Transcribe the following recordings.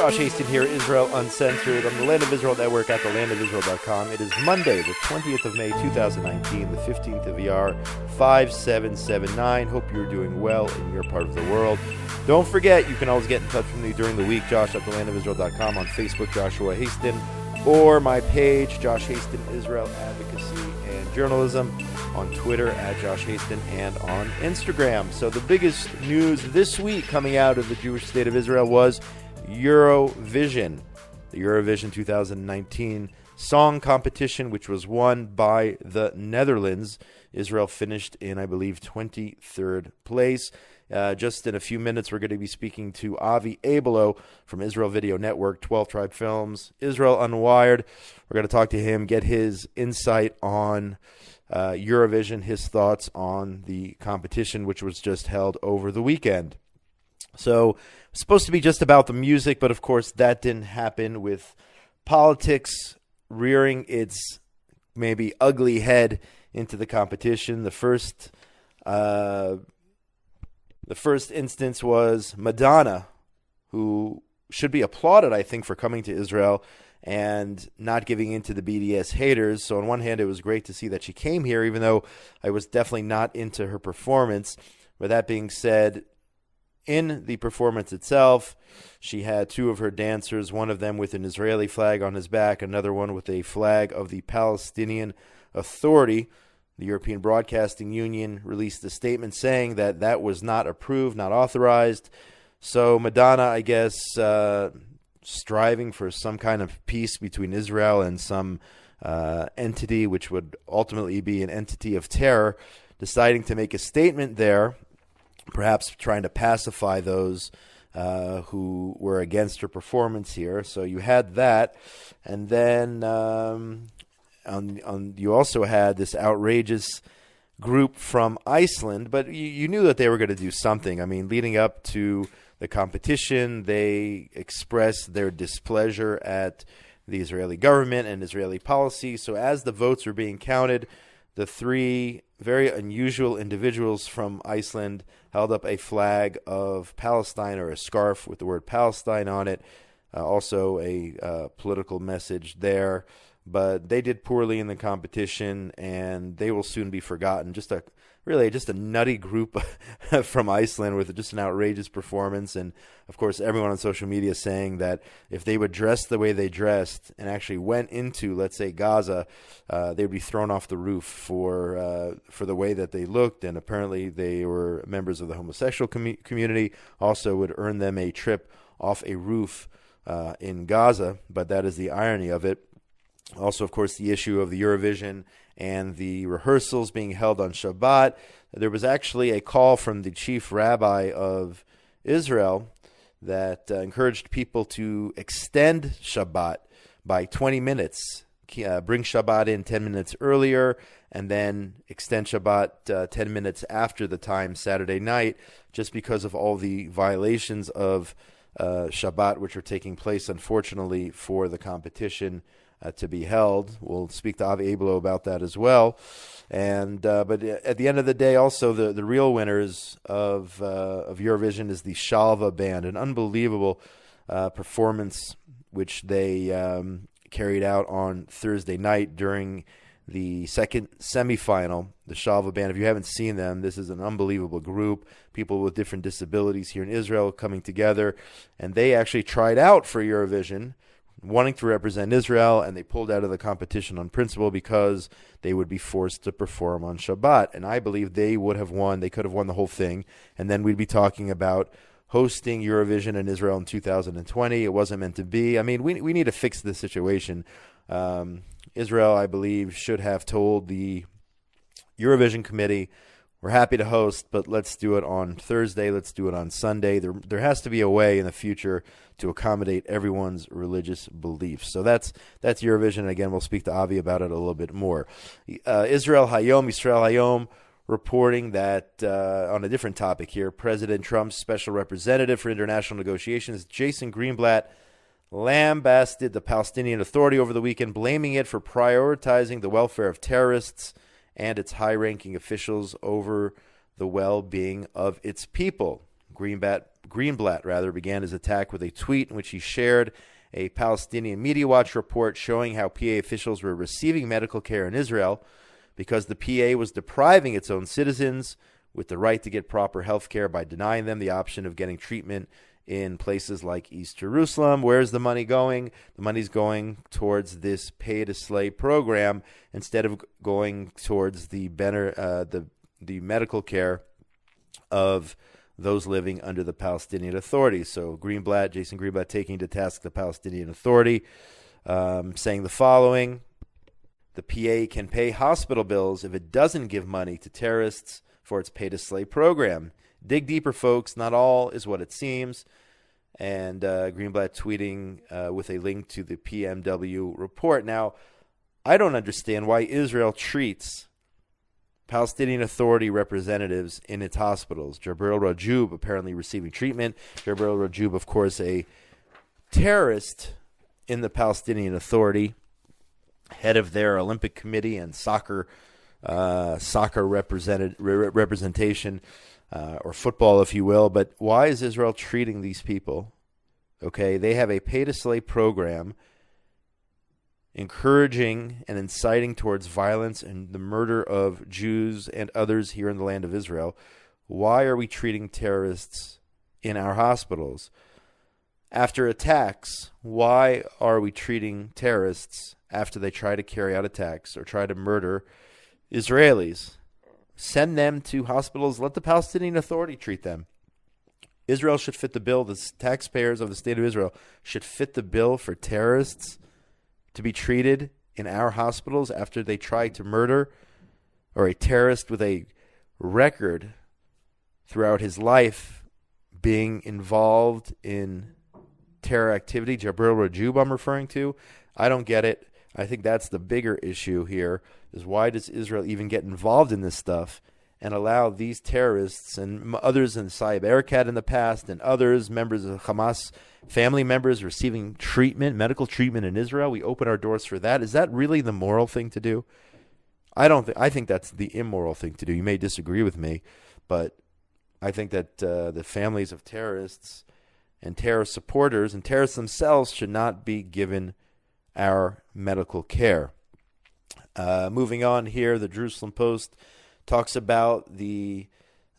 Josh Hasten here, Israel Uncensored, on the Land of Israel Network at thelandofisrael.com. It is Monday, the 20th of May, 2019, the 15th of ER, 5779. Hope you're doing well in your part of the world. Don't forget, you can always get in touch with me during the week, Josh at thelandofisrael.com, on Facebook, Joshua Hasten, or my page, Josh Hasten, Israel Advocacy and Journalism, on Twitter at Josh Hasten, and on Instagram. So the biggest news this week coming out of the Jewish state of Israel was Eurovision, the Eurovision 2019 Song Competition, which was won by the Netherlands. Israel finished in, I believe, 23rd place. Just in a few minutes, we're going to be speaking to Avi Abelow from Israel Video Network, 12 Tribe Films, Israel Unwired. We're going to talk to him, get his insight on Eurovision, his thoughts on the competition, which was just held over the weekend. So it's supposed to be just about the music, but of course that didn't happen, with politics rearing its maybe ugly head into the competition. The first instance was Madonna, who should be applauded, I think, for coming to Israel and not giving in to the BDS haters. So on one hand, it was great to see that she came here, even though I was definitely not into her performance. But that being said, in the performance itself, she had two of her dancers, one of them with an Israeli flag on his back, another one with a flag of the Palestinian Authority. The European Broadcasting Union released a statement saying that that was not approved, not authorized. So Madonna, I guess, striving for some kind of peace between Israel and some entity, which would ultimately be an entity of terror, deciding to make a statement there, perhaps trying to pacify those who were against her performance here. So you had that. And then you also had this outrageous group from Iceland, but you knew that they were going to do something. I mean, leading up to the competition, they expressed their displeasure at the Israeli government and Israeli policy. So as the votes were being counted, the three very unusual individuals from Iceland held up a flag of Palestine, or a scarf with the word Palestine on it. Also a political message there. But they did poorly in the competition, and they will soon be forgotten. Just a nutty group from Iceland with just an outrageous performance. And, of course, everyone on social media saying that if they would dress the way they dressed and actually went into, let's say, Gaza, they would be thrown off the roof for the way that they looked. And apparently they were members of the homosexual community, also would earn them a trip off a roof in Gaza. But that is the irony of it. Also, of course, the issue of the Eurovision and the rehearsals being held on Shabbat. There was actually a call from the chief rabbi of Israel that encouraged people to extend Shabbat by 20 minutes. Bring Shabbat in 10 minutes earlier, and then extend Shabbat 10 minutes after the time Saturday night, just because of all the violations of Shabbat which are taking place, unfortunately, for the competition to be held. We'll speak to Avi Abelow about that as well. And but at the end of the day, also the real winners of Eurovision is the Shalva band, an unbelievable performance which they carried out on Thursday night during the second semifinal. The Shalva band, if you haven't seen them, this is an unbelievable group. People with different disabilities here in Israel coming together, and they actually tried out for Eurovision, wanting to represent Israel, and they pulled out of the competition on principle because they would be forced to perform on Shabbat. And I believe they would have won. They could have won the whole thing. And then we'd be talking about hosting Eurovision in Israel in 2020. It wasn't meant to be. I mean, we need to fix this situation. Israel, I believe, should have told the Eurovision committee, we're happy to host, but let's do it on Thursday. Let's do it on Sunday. There has to be a way in the future to accommodate everyone's religious beliefs. So that's Eurovision. Again, we'll speak to Avi about it a little bit more. Israel Hayom, reporting that on a different topic here, President Trump's special representative for international negotiations, Jason Greenblatt, lambasted the Palestinian Authority over the weekend, blaming it for prioritizing the welfare of terrorists and its high-ranking officials over the well-being of its people. Greenblatt began his attack with a tweet in which he shared a Palestinian Media Watch report showing how PA officials were receiving medical care in Israel because the PA was depriving its own citizens with the right to get proper health care by denying them the option of getting treatment in places like East Jerusalem. Where's the money going? The money's going towards this pay-to-slay program instead of going towards the medical care of those living under the Palestinian Authority. So Jason Greenblatt taking to task the Palestinian Authority, saying the following: the PA can pay hospital bills if it doesn't give money to terrorists for its pay-to-slay program. Dig deeper, folks. Not all is what it seems. And Greenblatt tweeting with a link to the PMW report. Now, I don't understand why Israel treats Palestinian Authority representatives in its hospitals. Jabril Rajoub apparently receiving treatment. Jabril Rajoub, of course, a terrorist in the Palestinian Authority, head of their Olympic Committee and soccer representation, or football, if you will. But why is Israel treating these people? Okay, they have a pay-to-slay program encouraging and inciting towards violence and the murder of Jews and others here in the land of Israel. Why are we treating terrorists in our hospitals? After attacks, why are we treating terrorists after they try to carry out attacks or try to murder Israelis? Send them to hospitals. Let the Palestinian Authority treat them. Israel should fit the bill. The taxpayers of the state of Israel should fit the bill for terrorists to be treated in our hospitals after they try to murder, or a terrorist with a record throughout his life being involved in terror activity. Jabril Rajoub I'm referring to. I don't get it. I think that's the bigger issue here, is why does Israel even get involved in this stuff and allow these terrorists and others in Saeb Erekat in the past and others, members of Hamas, family members receiving treatment, medical treatment in Israel? We open our doors for that. Is that really the moral thing to do? I think that's the immoral thing to do. You may disagree with me, but I think that the families of terrorists and terrorist supporters and terrorists themselves should not be given our medical care. Moving on here, the Jerusalem Post talks about the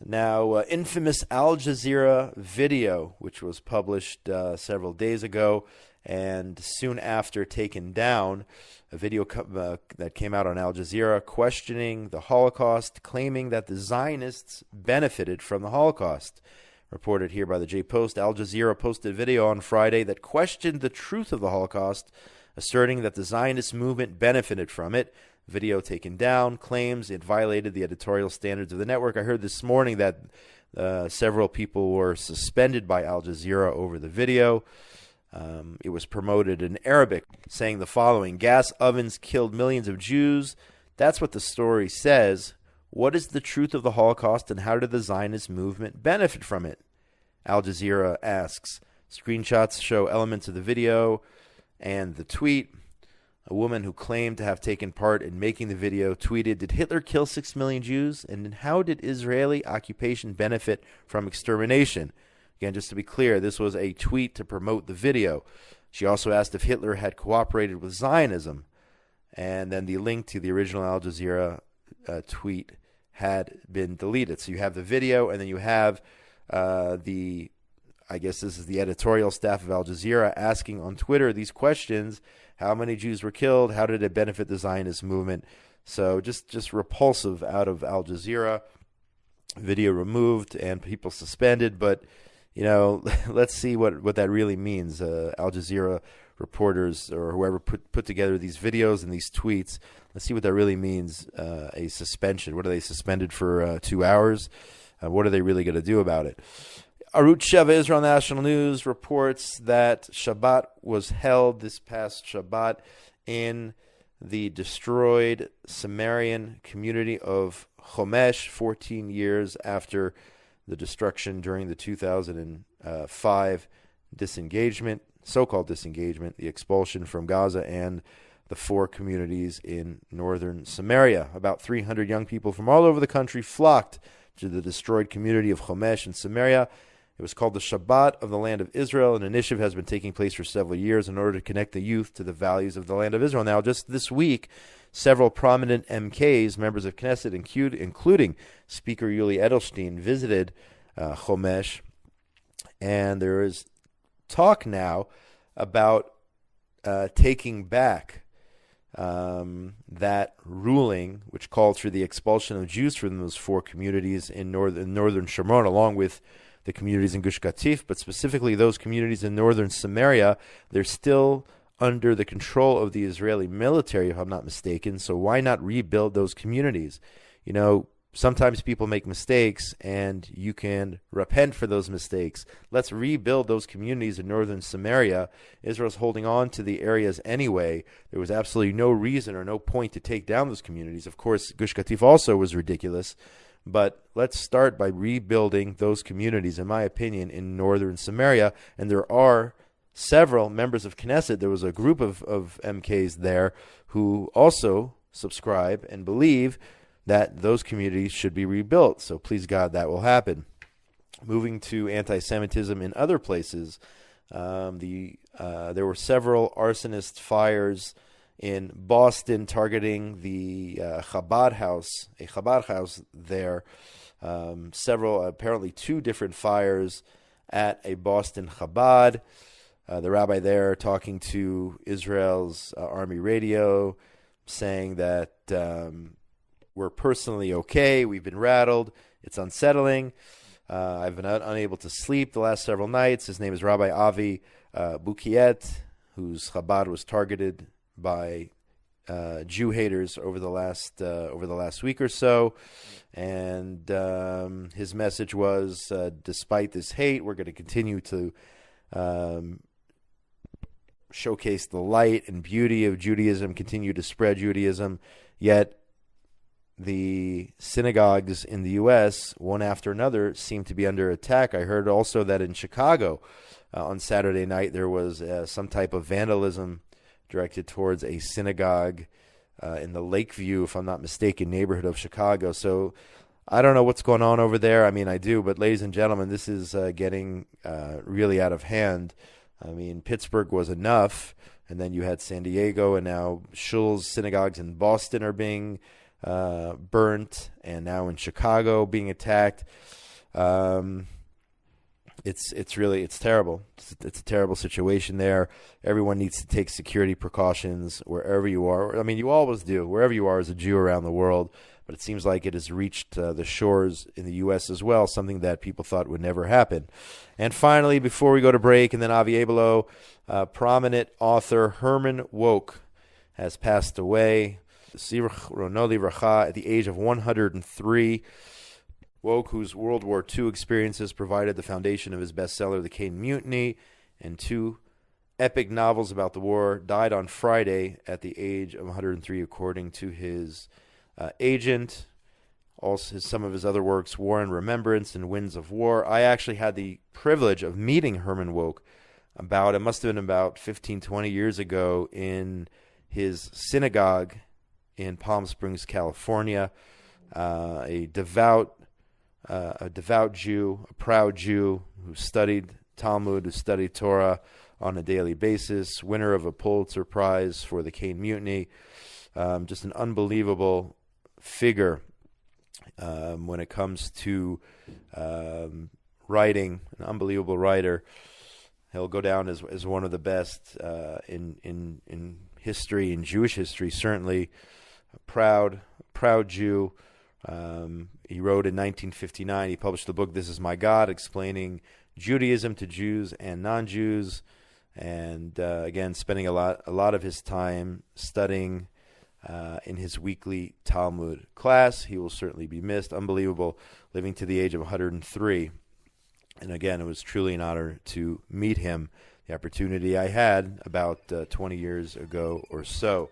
now infamous Al Jazeera video, which was published several days ago and soon after taken down. A video that came out on Al Jazeera questioning the Holocaust, claiming that the Zionists benefited from the Holocaust. Reported here by the J Post, Al Jazeera posted a video on Friday that questioned the truth of the Holocaust, asserting that the Zionist movement benefited from it. Video taken down, claims it violated the editorial standards of the network. I heard this morning that several people were suspended by Al Jazeera over the video. It was promoted in Arabic, saying the following: gas ovens killed millions of Jews. That's what the story says. What is the truth of the Holocaust, and how did the Zionist movement benefit from it? Al Jazeera asks. Screenshots show elements of the video and the tweet. A woman who claimed to have taken part in making the video tweeted, "Did Hitler kill 6 million Jews? And how did Israeli occupation benefit from extermination?" Again, just to be clear, this was a tweet to promote the video. She also asked if Hitler had cooperated with Zionism. And then the link to the original Al Jazeera tweet had been deleted. So you have the video, and then you have I guess this is the editorial staff of Al Jazeera asking on Twitter these questions. How many Jews were killed? How did it benefit the Zionist movement? So just repulsive out of Al Jazeera. Video removed and people suspended. But, you know, let's see what that really means. Al Jazeera reporters or whoever put together these videos and these tweets, let's see what that really means, a suspension. What are they suspended for 2 hours? What are they really going to do about it? Arutz Sheva Israel National News reports that Shabbat was held this past Shabbat in the destroyed Samarian community of Chomesh, 14 years after the destruction during the 2005 disengagement, so-called disengagement, the expulsion from Gaza and the 4 communities in northern Samaria. About 300 young people from all over the country flocked to the destroyed community of Chomesh in Samaria It was called the Shabbat of the Land of Israel. An initiative has been taking place for several years in order to connect the youth to the values of the land of Israel. Now, just this week, several prominent MKs, members of Knesset, including Speaker Yuli Edelstein, visited Chomesh, and there is talk now about taking back that ruling, which called for the expulsion of Jews from those four communities in northern Shomron, along with the communities in Gush Katif, but specifically those communities in northern Samaria. They're still under the control of the Israeli military, if I'm not mistaken. So why not rebuild those communities? You know, sometimes people make mistakes, and you can repent for those mistakes. Let's rebuild those communities in northern Samaria. Israel's holding on to the areas anyway. There was absolutely no reason or no point to take down those communities. Of course, Gush Katif also was ridiculous, but let's start by rebuilding those communities, in my opinion, in northern Samaria. And there are several members of Knesset. There was a group of MKs there who also subscribe and believe that those communities should be rebuilt. So please God, that will happen. Moving to anti-Semitism in other places, there were several arsonist fires in Boston targeting the Chabad house, a Chabad house there. Apparently two different fires at a Boston Chabad. The rabbi there talking to Israel's Army radio, saying that we're personally okay. We've been rattled. It's unsettling. I've been unable to sleep the last several nights. His name is Rabbi Avi Abelow, whose Chabad was targeted by Jew haters over the last week or so. And his message was, despite this hate, we're going to continue to showcase the light and beauty of Judaism, continue to spread Judaism. Yet the synagogues in the U.S., one after another, seem to be under attack. I heard also that in Chicago on Saturday night there was some type of vandalism directed towards a synagogue in the Lakeview, if I'm not mistaken, neighborhood of Chicago. So I don't know what's going on over there. I mean, I do, but ladies and gentlemen, this is getting really out of hand. I mean, Pittsburgh was enough, and then you had San Diego, and now shuls, synagogues in Boston are being burnt, and now in Chicago being attacked. It's terrible. It's a terrible situation there. Everyone needs to take security precautions wherever you are. I mean, you always do, wherever you are as a Jew around the world. But it seems like it has reached the shores in the U.S. as well, something that people thought would never happen. And finally, before we go to break, and then Avi Abelow, prominent author Herman Wouk has passed away at the age of 103. Wouk, whose World War II experiences provided the foundation of his bestseller, The Caine Mutiny, and two epic novels about the war, died on Friday at the age of 103, according to his agent. Also, some of his other works, War and Remembrance and Winds of War. I actually had the privilege of meeting Herman Wouk it must have been about 15, 20 years ago in his synagogue in Palm Springs, California. A devout Jew, a proud Jew who studied Talmud, who studied Torah on a daily basis, winner of a Pulitzer Prize for The Caine Mutiny. Just an unbelievable figure when it comes to writing, an unbelievable writer. He'll go down as one of the best in history, in Jewish history, certainly. A proud Jew. He wrote in 1959, he published the book This Is My God, explaining Judaism to Jews and non-Jews, and again, spending a lot of his time studying in his weekly Talmud class. He will certainly be missed. Unbelievable, living to the age of 103. And again, it was truly an honor to meet him, the opportunity I had about 20 years ago or so.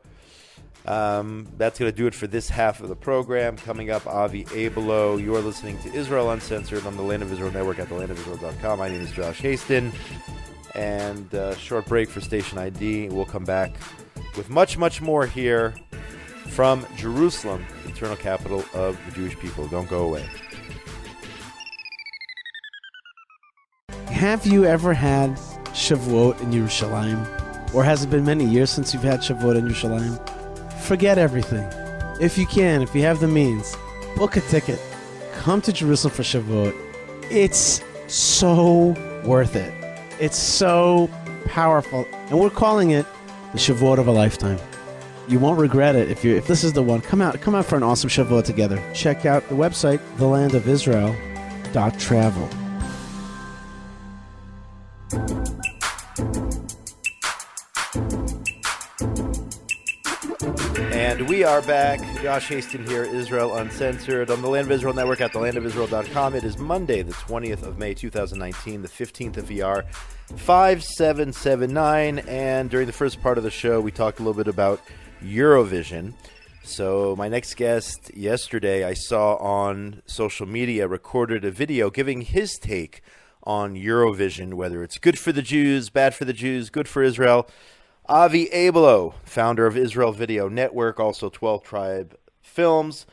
That's going to do it for this half of the program. Coming up, Avi Abelow. You are listening to Israel Uncensored on the Land of Israel Network at thelandofisrael.com. My name is Josh Hasten. And short break for Station ID. We'll come back with much, much more here from Jerusalem, the eternal capital of the Jewish people. Don't go away. Have you ever had Shavuot in Yerushalayim? Or has it been many years since you've had Shavuot in Yerushalayim? Forget everything. If you can, if you have the means, book a ticket. Come to Jerusalem for Shavuot. It's so worth it. It's so powerful. And we're calling it the Shavuot of a lifetime. You won't regret it if this is the one. Come out for an awesome Shavuot together. Check out the website, thelandofisrael.travel. And we are back. Josh Hasten here, Israel Uncensored, on the Land of Israel Network at thelandofisrael.com. It is Monday, the 20th of May, 2019, the 15th of ER, 5779. And during the first part of the show, we talked a little bit about Eurovision. So my next guest yesterday, I saw on social media, recorded a video giving his take on Eurovision, whether it's good for the Jews, bad for the Jews, good for Israel. Avi Abelow, founder of Israel Video Network, also 12 Tribe Films.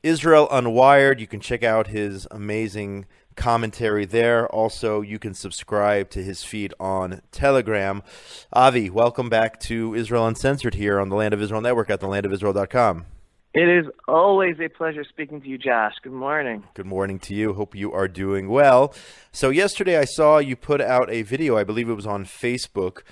Israel Unwired, you can check out his amazing commentary there. Also, you can subscribe to his feed on Telegram. Avi, welcome back to Israel Uncensored here on the Land of Israel Network at thelandofisrael.com. It is always a pleasure speaking to you, Josh. Good morning. Good morning to you. Hope you are doing well. So yesterday I saw you put out a video, I believe it was on Facebook,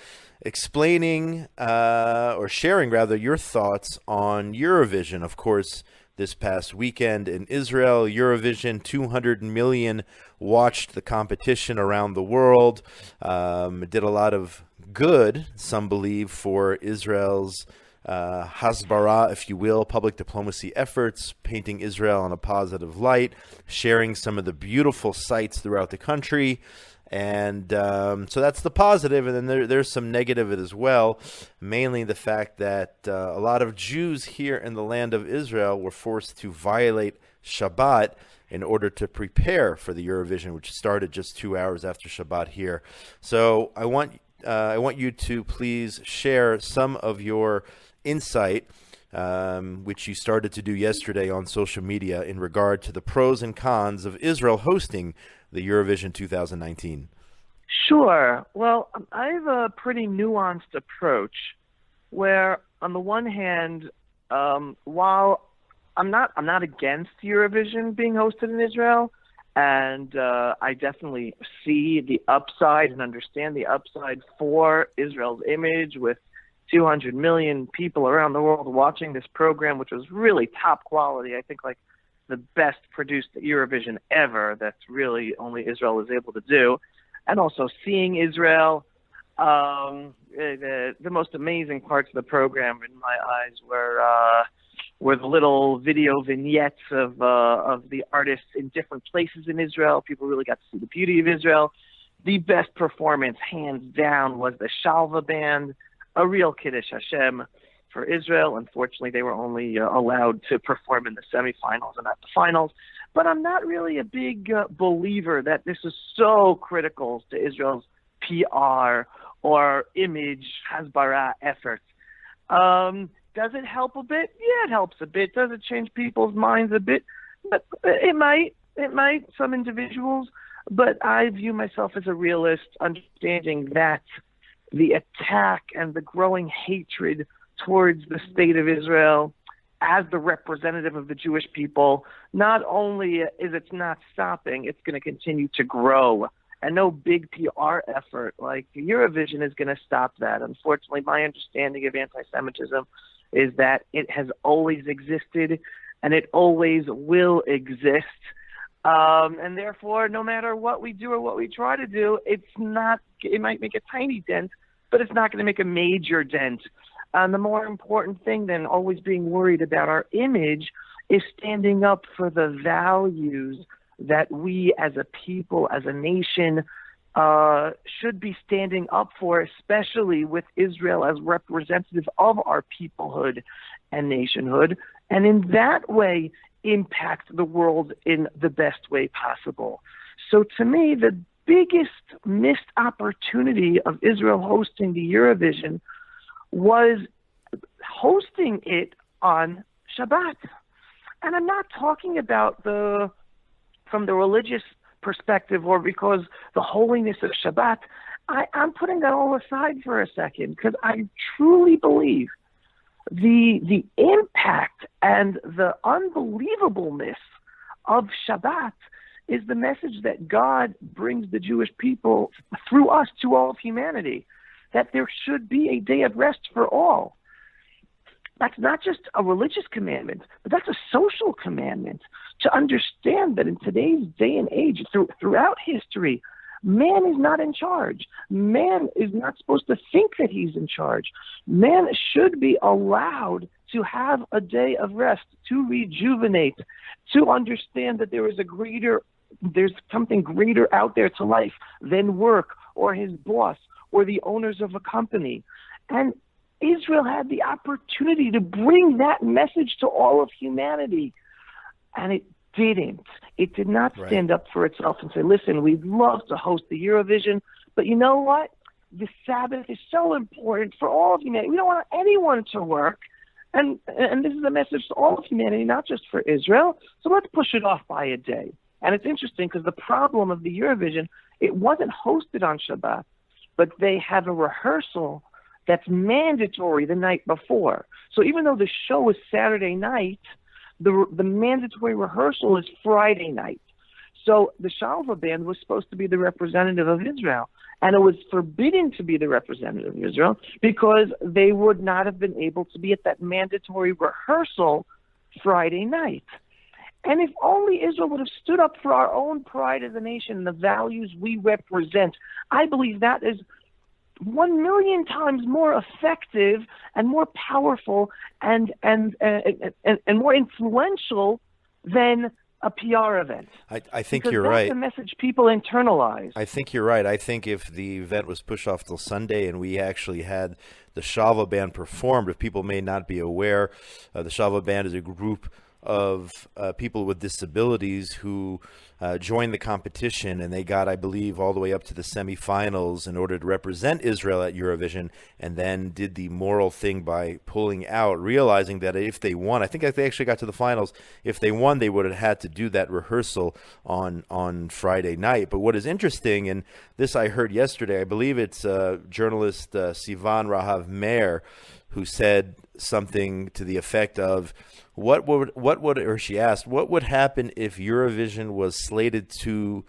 explaining or sharing rather your thoughts on Eurovision. Of course, this past weekend in Israel, Eurovision, 200 million watched the competition around the world. It did a lot of good, some believe, for Israel's hasbara, if you will, public diplomacy efforts, painting Israel in a positive light, sharing some of the beautiful sights throughout the country. And so that's the positive, and then there's some negative as well, mainly the fact that a lot of Jews here in the land of Israel were forced to violate Shabbat in order to prepare for the Eurovision, which started just 2 hours after Shabbat here. So I want you to please share some of your insight, which you started to do yesterday on social media, in regard to the pros and cons of Israel hosting the Eurovision 2019. Sure. Well, I have a pretty nuanced approach where, on the one hand, while I'm not against Eurovision being hosted in Israel, and I definitely see the upside and understand the upside for Israel's image with 200 million people around the world watching this program, which was really top quality. I think like the best produced Eurovision ever that really only Israel is able to do. And also seeing Israel, the most amazing parts of the program in my eyes were the little video vignettes of the artists in different places in Israel. People really got to see the beauty of Israel. The best performance, hands down, was the Shalva band, a real Kiddush Hashem for Israel. Unfortunately, they were only allowed to perform in the semifinals and not the finals. But I'm not really a big believer that this is so critical to Israel's PR or image hasbara efforts. Does it help a bit? Yeah, it helps a bit. Does it change people's minds a bit? But it might, some individuals. But I view myself as a realist, understanding that the attack and the growing hatred towards the state of Israel as the representative of the Jewish people, not only is it's not stopping, it's going to continue to grow. And no big PR effort like Eurovision is going to stop that. Unfortunately, my understanding of anti-Semitism is that it has always existed and it always will exist. And therefore, no matter what we do or what we try to do, it might make a tiny dent, but it's not going to make a major dent. And the more important thing than always being worried about our image is standing up for the values that we as a people, as a nation, should be standing up for, especially with Israel as representative of our peoplehood and nationhood, and in that way impact the world in the best way possible. So to me, the biggest missed opportunity of Israel hosting the Eurovision was hosting it on Shabbat. And I'm not talking about from the religious perspective or because the holiness of Shabbat, I'm putting that all aside for a second because I truly believe the impact and the unbelievableness of Shabbat is the message that God brings the Jewish people through us to all of humanity, that there should be a day of rest for all. That's not just a religious commandment, but that's a social commandment to understand that in today's day and age, throughout history, man is not in charge. Man is not supposed to think that he's in charge. Man should be allowed to have a day of rest, to rejuvenate, to understand that there's something greater out there to life than work or his boss or the owners of a company. And Israel had the opportunity to bring that message to all of humanity, and it didn't. It did not stand up for itself and say, listen, we'd love to host the Eurovision, but you know what? The Sabbath is so important for all of humanity. We don't want anyone to work. And this is a message to all of humanity, not just for Israel. So let's push it off by a day. And it's interesting because the problem of the Eurovision, it wasn't hosted on Shabbat, but they have a rehearsal that's mandatory the night before. So even though the show is Saturday night, the mandatory rehearsal is Friday night. So the Shalva band was supposed to be the representative of Israel, and it was forbidden to be the representative of Israel because they would not have been able to be at that mandatory rehearsal Friday night. And if only Israel would have stood up for our own pride as a nation and the values we represent, I believe that is 1,000,000 times more effective and more powerful and more influential than a PR event. I think because you're that's right. the message people internalize. I think you're right. I think if the event was pushed off till Sunday and we actually had the Shalva band performed, if people may not be aware, the Shalva band is a group of people with disabilities who joined the competition, and they got, I believe, all the way up to the semifinals in order to represent Israel at Eurovision, and then did the moral thing by pulling out, realizing that if they won, I think they actually got to the finals, if they won, they would have had to do that rehearsal on Friday night. But what is interesting, and this I heard yesterday, I believe it's journalist Sivan Rahav Meir, who said something to the effect of, she asked, what would happen if Eurovision was slated to,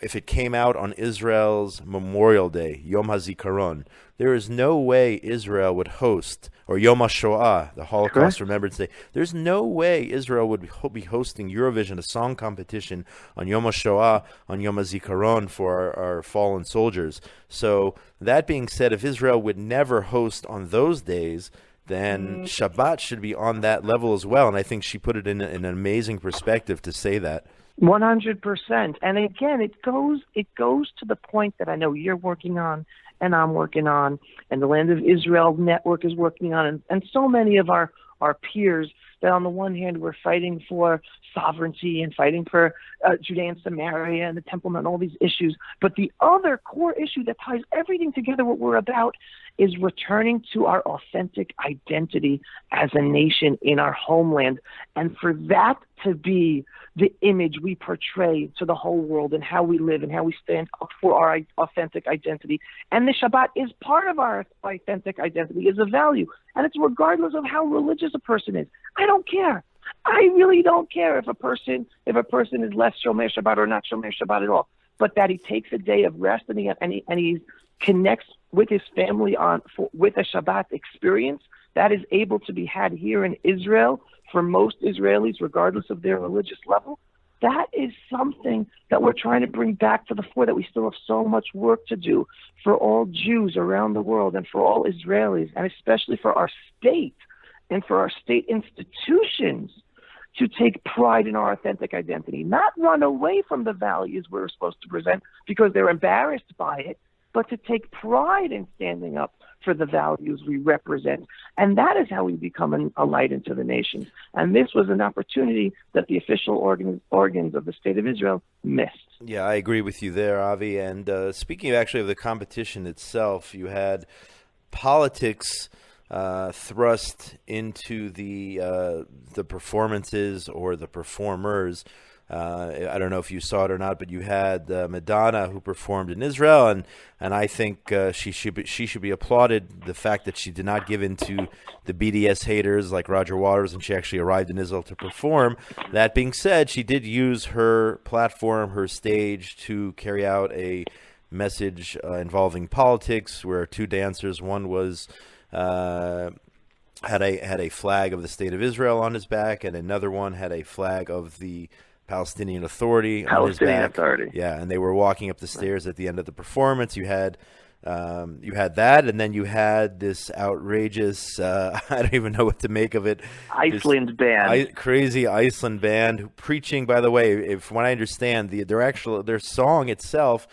if it came out on Israel's Memorial Day, Yom HaZikaron? There is no way Israel would host, or Yom HaShoah, the Holocaust Remembrance Day. There's no way Israel would be hosting Eurovision, a song competition, on Yom HaShoah, on Yom HaZikaron for our fallen soldiers. So that being said, if Israel would never host on those days, then Shabbat should be on that level as well. And I think she put it in an amazing perspective to say that. 100%. And again, it goes to the point that I know you're working on and I'm working on, and the Land of Israel Network is working on, and so many of our peers, that on the one hand we're fighting for sovereignty and fighting for Judea and Samaria and the Temple Mount and all these issues. But the other core issue that ties everything together, what we're about, is returning to our authentic identity as a nation in our homeland. And for that to be the image we portray to the whole world and how we live and how we stand up for our authentic identity. And the Shabbat is part of our authentic identity, is a value. And it's regardless of how religious a person is. I don't care. I really don't care if a person is less Shomer Shabbat or not Shomer Shabbat at all. But that he takes a day of rest and he connects with his family with a Shabbat experience that is able to be had here in Israel for most Israelis, regardless of their religious level. That is something that we're trying to bring back to the fore, that we still have so much work to do for all Jews around the world and for all Israelis, and especially for our state and for our state institutions to take pride in our authentic identity, not run away from the values we're supposed to present because they're embarrassed by it, but to take pride in standing up for the values we represent. And that is how we become a light into the nation. And this was an opportunity that the official organs of the State of Israel missed. Yeah, I agree with you there, Avi. And speaking actually of the competition itself, you had politics thrust into the performances or the performers. I don't know if you saw it or not, but you had Madonna, who performed in Israel, and I think she should be applauded. The fact that she did not give in to the BDS haters like Roger Waters, and she actually arrived in Israel to perform. That being said, she did use her platform, her stage, to carry out a message involving politics, where two dancers, one was had a flag of the state of Israel on his back, and another one had a flag of the Palestinian Authority on his back. Yeah, and they were walking up the stairs at the end of the performance. You had that, and then you had this outrageous, I don't even know what to make of it. Iceland band. Crazy Iceland band, preaching, by the way, from what I understand, their song itself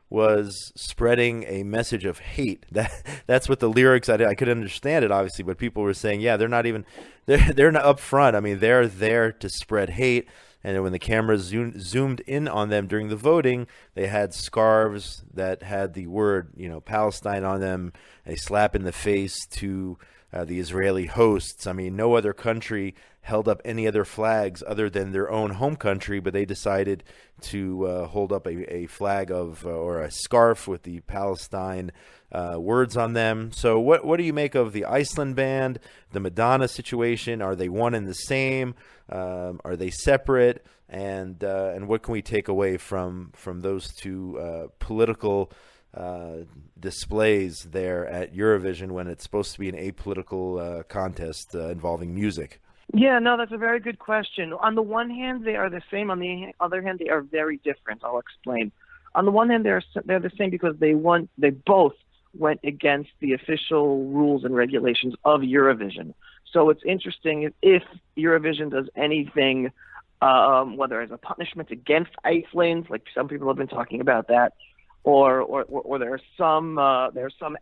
was spreading a message of hate. That's what the lyrics, I could understand it, obviously, but people were saying, yeah, they're not up front. I mean, they're there to spread hate. And then when the camera zoomed in on them during the voting, they had scarves that had the word, Palestine on them, a slap in the face to the Israeli hosts. I mean, no other country held up any other flags other than their own home country, but they decided to hold up a flag or a scarf with the Palestine words on them. So what do you make of the Iceland band, the Madonna situation? Are they one and the same? Are they separate? And what can we take away from those two political displays there at Eurovision, when it's supposed to be an apolitical contest involving music? Yeah, no, that's a very good question. On the one hand, they are the same. On the other hand, they are very different. I'll explain. On the one hand, they're the same because they both went against the official rules and regulations of Eurovision. So it's interesting if Eurovision does anything, whether as a punishment against Iceland, like some people have been talking about that, or there's some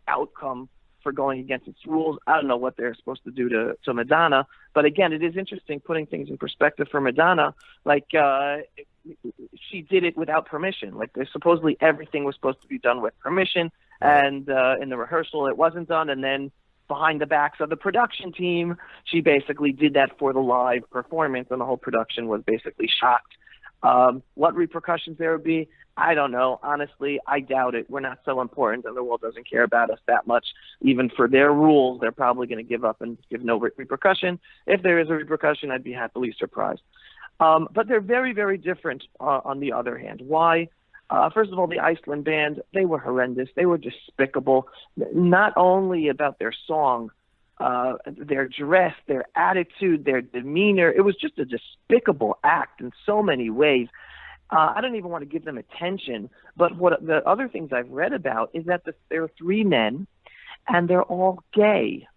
outcome for going against its rules. I don't know what they're supposed to do to Madonna, but again, it is interesting putting things in perspective for Madonna. Like she did it without permission. Like supposedly everything was supposed to be done with permission, and in the rehearsal it wasn't done, and then behind the backs of the production team, she basically did that for the live performance, and the whole production was basically shocked. What repercussions there would be, I don't know. Honestly, I doubt it. We're not so important, and the world doesn't care about us that much. Even for their rules, they're probably going to give up and give no repercussion. If there is a repercussion, I'd be happily surprised. But they're very, very different on the other hand. Why? First of all, the Iceland band, they were horrendous. They were despicable, not only about their song, their dress, their attitude, their demeanor. It was just a despicable act in so many ways. I don't even want to give them attention. But what the other things I've read about is that there are three men, and they're all gay.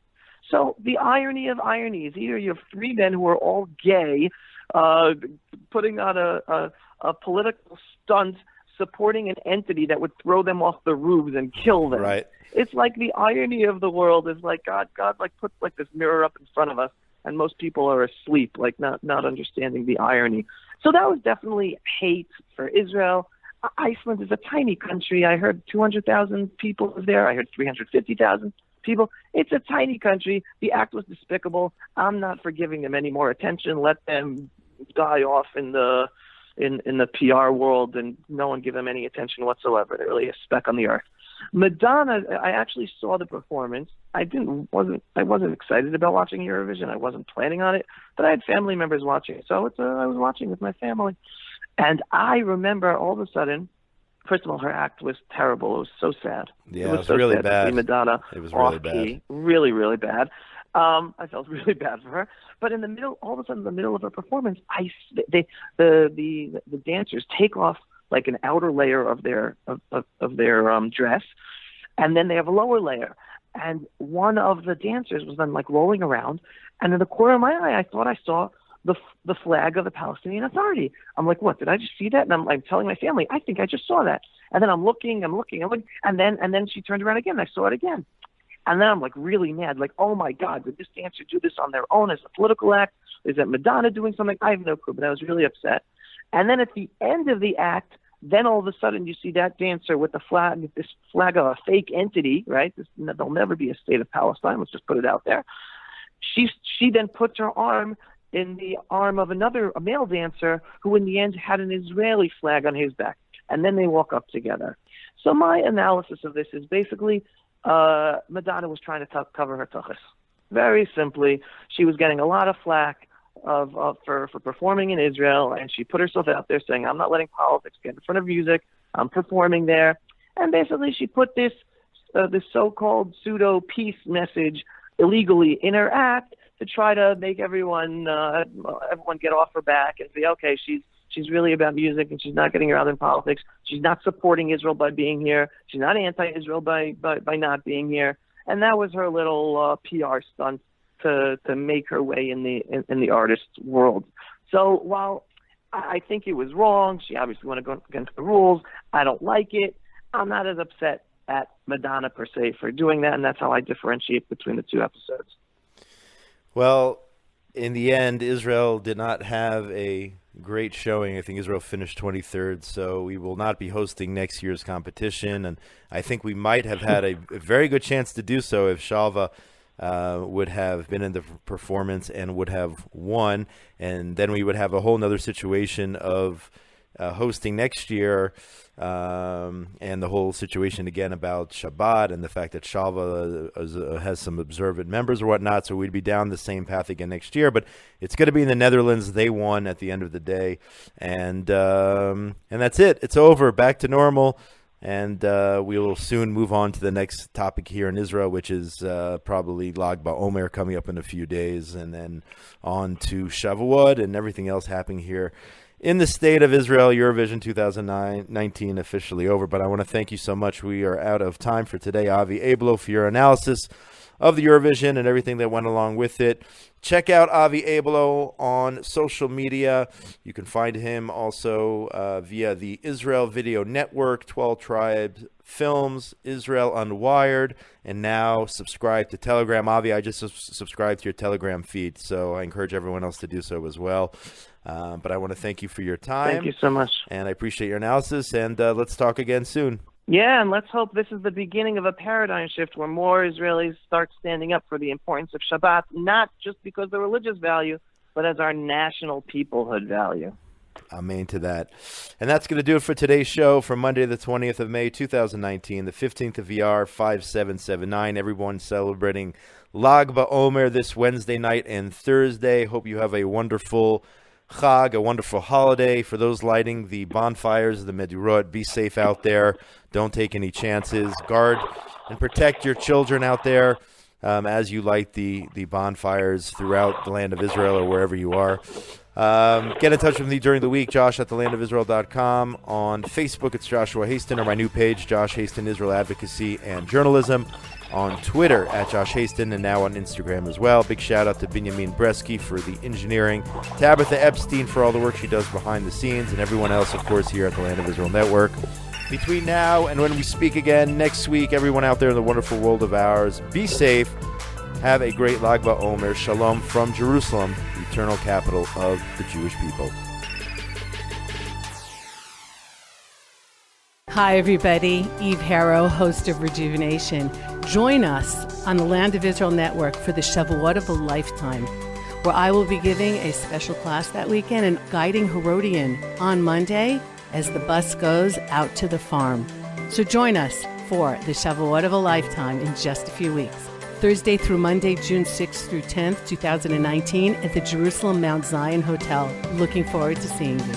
So the irony of irony is either you have three men who are all gay, putting on a political stunt, supporting an entity that would throw them off the roofs and kill them. Right. It's like the irony of the world is like God like puts like this mirror up in front of us, and most people are asleep, like not understanding the irony. So that was definitely hate for Israel. Iceland is a tiny country. I heard 200,000 people live there. I heard 350,000 people. It's a tiny country. The act was despicable. I'm not for giving them any more attention. Let them die off in the PR world, and no one give them any attention whatsoever. They're really a speck on the earth. Madonna, I actually saw the performance. I wasn't excited about watching Eurovision. I wasn't planning on it, but I had family members watching it, so I was watching with my family. And I remember all of a sudden, first of all, her act was terrible. It was so sad. Yeah, it was so really sad bad. To see Madonna it was really bad. Really, really bad. I felt really bad for her. But in the middle, all of a sudden, in the middle of her performance, the dancers take off like an outer layer of their dress, and then they have a lower layer. And one of the dancers was then like rolling around, and in the corner of my eye, I thought I saw the flag of the Palestinian Authority. I'm like, what? Did I just see that? And I'm telling my family, I think I just saw that. And then I'm looking, and then she turned around again. I saw it again. And then I'm like really mad, like, oh my God, did this dancer do this on their own as a political act? Is that Madonna doing something? I have no clue, but I was really upset. And then at the end of the act, then all of a sudden you see that dancer with this flag of a fake entity, right? There'll never be a state of Palestine. Let's just put it out there. She then puts her arm in the arm of a male dancer who in the end had an Israeli flag on his back. And then they walk up together. So my analysis of this is basically Madonna was trying to cover her tuchus. Very simply, she was getting a lot of flack for performing in Israel, and she put herself out there saying, I'm not letting politics get in front of music. I'm performing there. And basically she put this so-called pseudo-peace message illegally in her act to try to make everyone get off her back and say, okay, she's really about music and she's not getting around in politics. She's not supporting Israel by being here. She's not anti-Israel by not being here. And that was her little PR stunt to make her way in the artist world. So while I think it was wrong, she obviously went against the rules. I don't like it. I'm not as upset at Madonna per se for doing that, and that's how I differentiate between the two episodes. Well, in the end, Israel did not have a great showing. I think Israel finished 23rd, so we will not be hosting next year's competition. And I think we might have had a very good chance to do so if Shalva would have been in the performance and would have won. And then we would have a whole nother situation of hosting next year, and the whole situation again about Shabbat and the fact that Shalva has some observant members or whatnot, so we'd be down the same path again next year. But it's going to be in the Netherlands. They won at the end of the day, and that's it. It's over. Back to normal, and we will soon move on to the next topic here in Israel, which is probably Lag BaOmer coming up in a few days, and then on to Shavuot and everything else happening here in the state of Israel. Eurovision 2019 officially over, but I want to thank you so much. We are out of time for today. Avi Abelow, for your analysis of the Eurovision and everything that went along with it. Check out Avi Abelow on social media. You can find him also via the Israel Video Network, 12 Tribes Films, Israel Unwired, and now subscribe to Telegram. Avi, I just subscribed to your Telegram feed, so I encourage everyone else to do so as well. But I want to thank you for your time. Thank you so much. And I appreciate your analysis, and let's talk again soon. Yeah, and let's hope this is the beginning of a paradigm shift where more Israelis start standing up for the importance of Shabbat, not just because of the religious value, but as our national peoplehood value. Amen to that. And that's going to do it for today's show for Monday, the 20th of May, 2019, the 15th of Iyar, 5779. Everyone celebrating Lag BaOmer this Wednesday night and Thursday. Hope you have a wonderful Chag, a wonderful holiday. For those lighting the bonfires, the Medurot, be safe out there. Don't take any chances. Guard and protect your children out there as you light the bonfires throughout the land of Israel or wherever you are. Get in touch with me during the week, Josh at thelandofisrael.com. On Facebook, it's Joshua Hasten, or my new page, Josh Hasten, Israel Advocacy and Journalism. On Twitter, at Josh Hasten, and now on Instagram as well. Big shout out to Binyamin Bresky for the engineering, Tabitha Epstein for all the work she does behind the scenes, and everyone else, of course, here at the Land of Israel Network. Between now and when we speak again next week, everyone out there in the wonderful world of ours, be safe. Have a great Lag BaOmer. Shalom from Jerusalem, the eternal capital of the Jewish people. Hi, everybody. Eve Harrow, host of Rejuvenation. Join us on the Land of Israel Network for the Shavuot of a Lifetime, where I will be giving a special class that weekend and guiding Herodian on Monday as the bus goes out to the farm. So join us for the Shavuot of a Lifetime in just a few weeks. Thursday through Monday, June 6th through 10th, 2019 at the Jerusalem Mount Zion Hotel. Looking forward to seeing you.